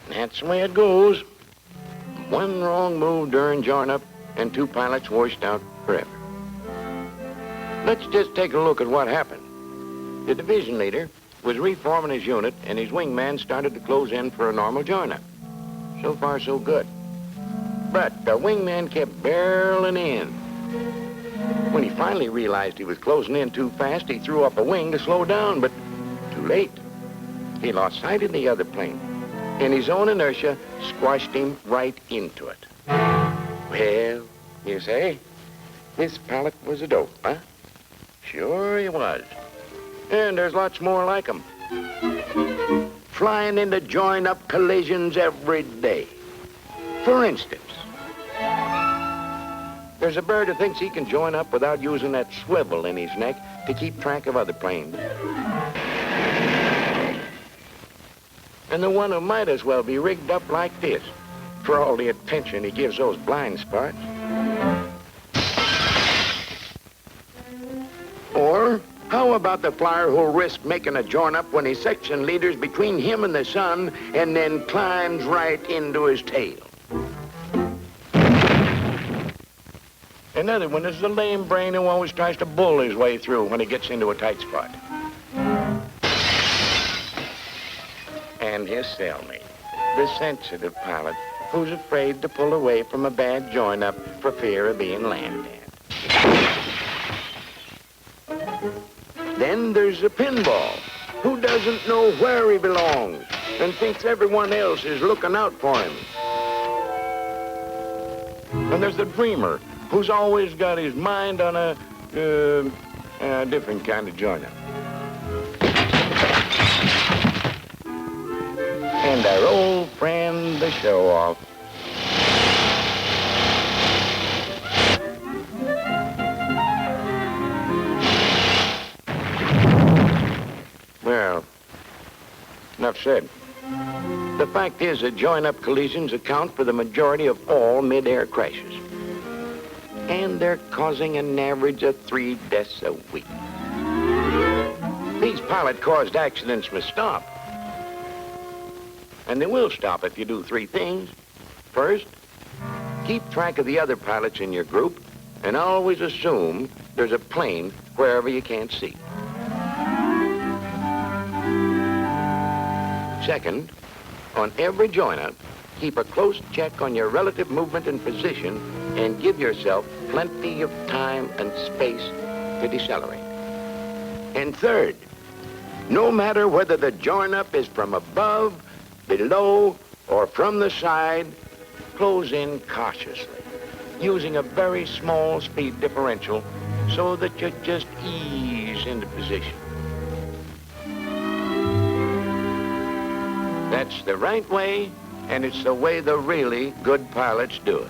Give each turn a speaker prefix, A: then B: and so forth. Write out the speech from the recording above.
A: That's the way it goes. One wrong move during join-up, and two pilots washed out forever. Let's just take a look at what happened. The division leader was reforming his unit, and his wingman started to close in for a normal join-up. So far, so good. But the wingman kept barreling in. When he finally realized he was closing in too fast, he threw up a wing to slow down, but too late. He lost sight of the other plane, and his own inertia squashed him right into it. Well, you say, this pilot was a dope, huh? Sure he was. And there's lots more like him. Flying into join-up collisions every day. For instance, there's a bird who thinks he can join up without using that swivel in his neck to keep track of other planes. And the one who might as well be rigged up like this, for all the attention he gives those blind spots. Or how about the flyer who'll risk making a join-up when his section leader's between him and the sun and then climbs right into his tail? Another one is the lame brain who always tries to bull his way through when he gets into a tight spot. And his cellmate, the sensitive pilot who's afraid to pull away from a bad join-up for fear of being laughed at. Then there's the pinball, who doesn't know where he belongs and thinks everyone else is looking out for him. And there's the dreamer, who's always got his mind on a different kind of join-up. And our old friend, the show-off. Well, enough said. The fact is that join-up collisions account for the majority of all mid-air crashes. And they're causing an average of 3 deaths a week. These pilot-caused accidents must stop. And they will stop if you do 3 things. First, keep track of the other pilots in your group and always assume there's a plane wherever you can't see. Second, on every join-up, keep a close check on your relative movement and position and give yourself plenty of time and space to decelerate. And third, no matter whether the join-up is from above, below, or from the side, close in cautiously, using a very small speed differential so that you just ease into position. That's the right way, and it's the way the really good pilots do it.